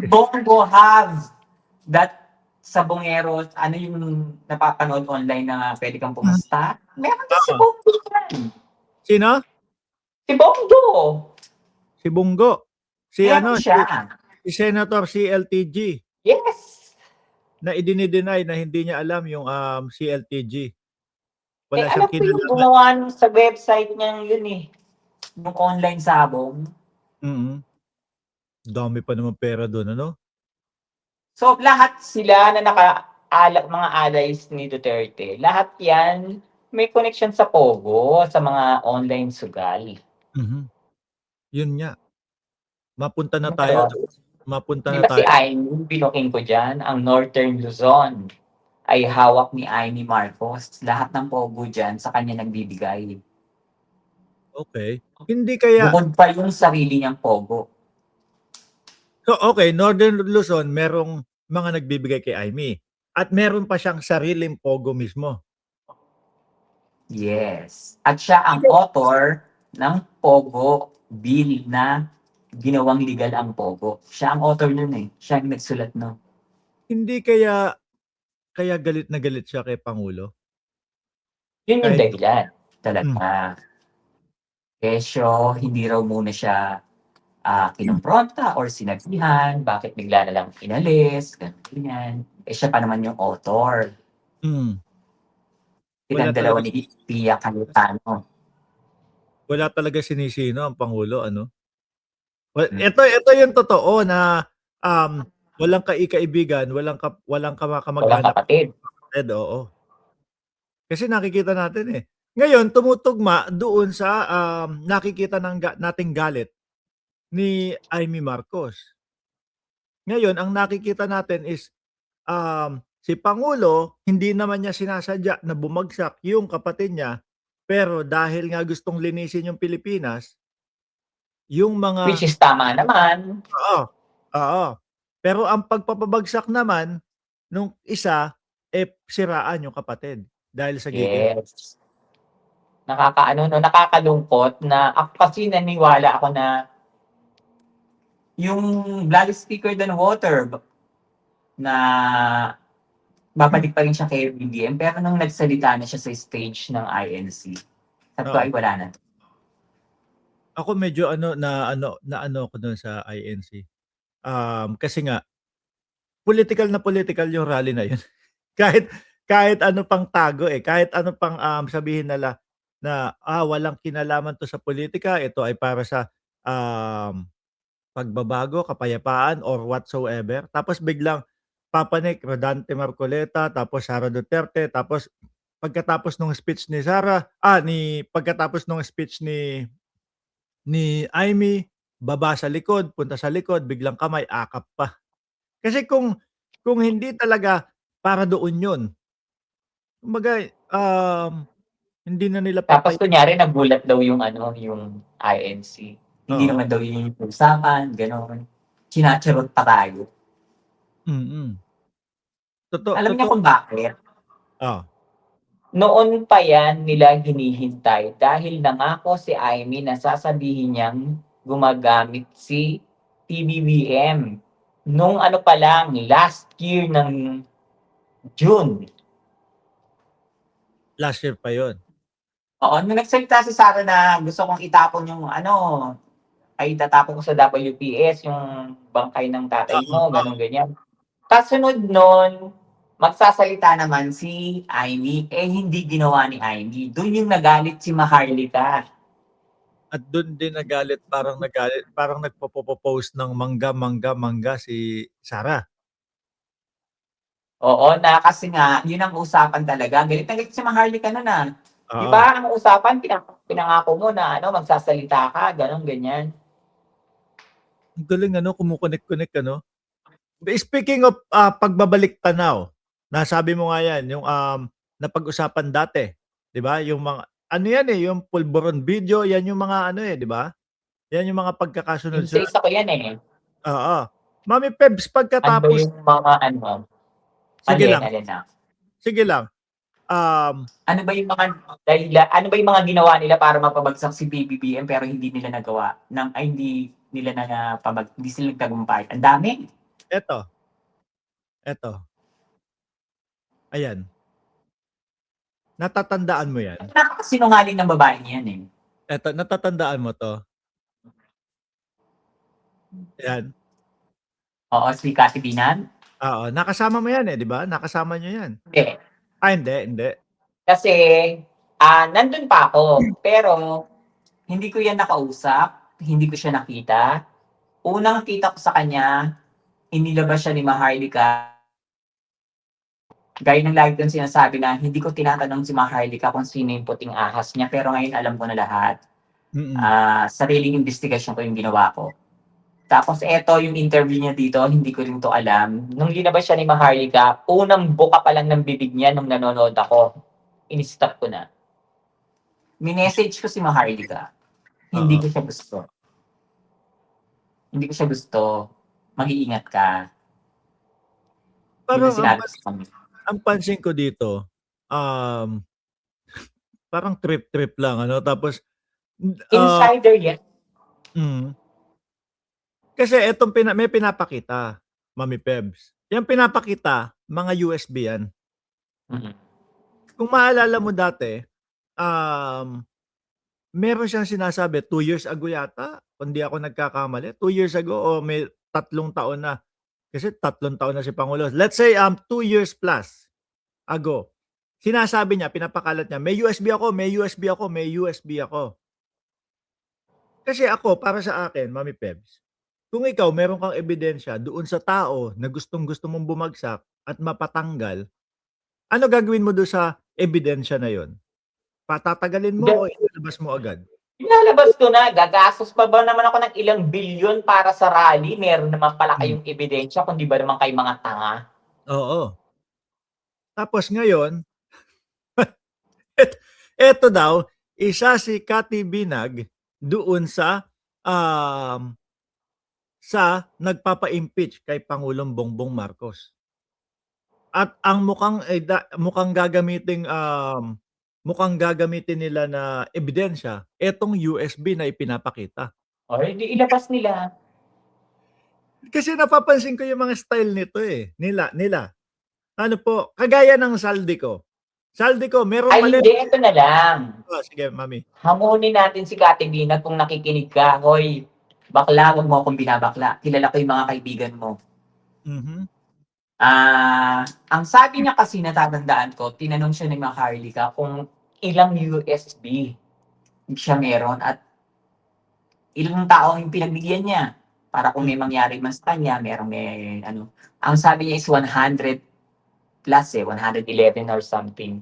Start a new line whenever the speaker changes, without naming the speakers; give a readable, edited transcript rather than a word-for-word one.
Bongo have that sabongero, ano yung napapanood online na pwede kang pumusta? Meron din si
Oo.
Bongo yan.
Sino?
Si Bongo.
Si Bungo. Si
Meron siya.
si Senator CLTG
Yes.
na idini-deny na hindi niya alam yung CLTG.
Eh,
Wala siyang
alam ko yung
kinalaman.
gumawa sa website niya yun eh. Yung online sabong.
Dami pa naman pera doon, ano?
So, lahat sila na mga allies ni Duterte, lahat yan may connection sa Pogo, sa mga online sugal.
Yun nga. Mapunta na
Ano
tayo.
yun?
Mapunta
Di
na
ba si
tayo.
Aimee, binuking ko dyan, ang Northern Luzon ay hawak ni Aimee Marcos. Lahat ng Pogo dyan sa kanya nagbibigay.
Okay. Hindi kaya,
Bukod pa yung sarili niyang Pogo.
so okay, Northern Luzon, merong mga nagbibigay kay Aimee. At meron pa siyang sariling Pogo mismo.
Yes. At siya ang author ng Pogo bill na ginawang legal ang Pogo. Siya ang author nun eh. Siya ang nagsulat no.
Hindi kaya galit na galit siya kay Pangulo?
Yun yung
Kahit
dahilan. Talaga. Kesyo, hindi raw muna siya kinumpronta or sinabihan, bakit bigla na lang inalis, ganyan. Eh siya pa naman yung author.
Wala
Silang dalawa
talaga,
ni Pia Cayetano.
wala talaga sinisino ang Pangulo, ano? Ito yung totoo na walang kaibigan, walang
Walang
kamag-anak,
kapatid.
oo. Kasi nakikita natin eh. Ngayon, tumutugma doon sa nakikita nating galit ni Aimee Marcos. Ngayon, ang nakikita natin is si Pangulo, hindi naman niya sinasadya na bumagsak yung kapatid niya, pero dahil nga gustong linisin yung Pilipinas, yung mga
Which is tama naman.
oo, oo. Pero ang pagpapabagsak naman nung isa, siraan yung kapatid dahil sa gigil.
Yes. Nakakalungkot na ako kasi naniwala ako na yung Vladdy Speaker than Water na babalik pa rin siya kay BBM pero nung nagsalita na siya sa stage ng INC, sabi ko ay wala na.
Ako medyo na ano ko doon sa INC. Kasi nga political yung rally na yun. kahit ano pang tago kahit ano pang sabihin nila na walang kinalaman to sa politika, ito ay para sa pagbabago, kapayapaan or whatsoever. Tapos biglang papanik Rodante Marcoleta, tapos Sara Duterte, tapos pagkatapos ng speech ni pagkatapos ng speech ni Aimee, baba sa likod, punta sa likod, biglang kamay, akap pa. Kasi kung hindi talaga para doon 'yun, kumbaga, hindi na nila
Tapos kunyari nagulat daw yung INC. Hindi
Oo.
naman daw yun yung usapan, gano'n. Chinacharot pa tayo. Alam niyo
Totoo.
kung bakit?
Ah.
Noon pa yan nila hinihintay dahil nangako si Aimee na sasabihin niyang gumagamit si PBBM nung pa lang, last year ng June.
Last year pa 'yun.
Oo, nung nagsalita si Sara na gusto kong itapon yung ay itatapon ko sa WPS yung bangkay ng tatay mo, ganun ganyan. Kasunod nun, magsasalita naman si Aimee, hindi ginawa ni Aimee. Doon yung nagalit si Maharlika.
At doon din nagalit, parang nagpo-post ng mangga si Sara.
Oo, na kasi nga, yun ang usapan talaga. Galit na galit si Maharlika nun Di
Oo.
ba ang usapan, pinangako mo na magsasalita ka, ganun, ganyan.
Ang galing kumukonek-konek Speaking of pagbabalik tanaw, nasabi mo nga 'yan, yung napag-usapan dati, 'di ba? Yung mga yan yung pulburon video, yan yung mga 'di ba? Yan yung mga pagkakasunod-sunod.
Isa ko yan
Oo. Mami Pebs,
Ano ba
pagkatapos
yung mga
sige lang.
alin na?
Sige lang.
Ano ba yung mga ginawa nila para mapabagsak si BBBM pero hindi nila nagawa hindi nila hindi sila nagtagumpay. Ang dami.
Eto. Eto. Ayan. Natatandaan mo yan?
Napakasinungaling ng babaeng yan, eh.
Eto, natatandaan mo 'to? Yan.
Oo, si Cathy Binan?
Oo, nakasama mo yan, eh, 'di ba? Nakasama niyo yan?
Hindi.
Hindi.
Kasi, nandun pa ako, pero hindi ko yan nakausap, hindi ko siya nakita. Unang kita ko sa kanya, inilabas siya ni Maharlika. Gaya ng lagi kong sinasabi na hindi ko tinatanong si Maharlika kung sino yung puting ahas niya, pero ngayon alam ko na lahat.
Mm.
Sariling investigasyon ko yung ginawa ko. Tapos eto yung interview niya dito, hindi ko rin 'to alam. Nung linabas siya ni Maharlika, unang buka pa lang ng bibig niya nung nanonood ako, ini-stop ko na. Minessage ko si Maharlika, hindi
Oo.
ko siya gusto. Hindi ko siya gusto, mag-iingat ka. Yun
Parang
ang sinabi ko sa kanya.
ang pansin ko dito, parang trip-trip lang ano, tapos,
Insider yan.
mm. Kasi etong may pinapakita, Mami Pebs. Yang pinapakita, mga USB yan.
Mm.
Kung maalala mo dati, meron siyang sinasabi 2 years ago yata, kung di ako nagkakamali, 2 years ago o may 3 taon na. Kasi 3 taon na si Pangulo. Let's say, 2 years plus ago. Sinasabi niya, pinapakalat niya, "May USB ako, may USB ako, may USB ako." Kasi ako, para sa akin, Mami Pebs, kung ikaw meron kang ebidensya doon sa tao na gustong-gusto mong bumagsak at mapatanggal, ano gagawin mo dun sa ebidensya na yun? Patatagalin mo o ilalabas mo agad?
Ilalabas ko na, gagastos pa ba naman ako ng ilang bilyon para sa rally? Meron naman pala
Hmm.
kayong ebidensya, kung di ba naman kayo mga tanga?
Oo. Tapos ngayon, eto daw, isa si Cathy Binag doon sa nagpapa-impeach kay Pangulong Bongbong Marcos. At ang mukhang gagamitin nila na ebidensya etong USB na ipinapakita.
O, di ilabas nila.
Kasi napapansin ko yung mga style nito, eh, nila. Ano po, kagaya ng Saldico. Saldico merong
Ay
mali.
hindi, ito na lang.
Sige, Mami.
Hamunin natin si Kati Binag kung nakikinig ka. Hoy, bakla, wag mo akong binabakla. Kilala ko yung mga kaibigan mo.
Mhm.
Ang sabi niya kasi natatandaan ko, tinanong siya ni Maharlika kung ilang USB siya meron at ilang tao yung pinagbigyan niya para kung may
Mm.
mangyari man sa kanya, may ano. Ang sabi niya is 100 plus 111 or something.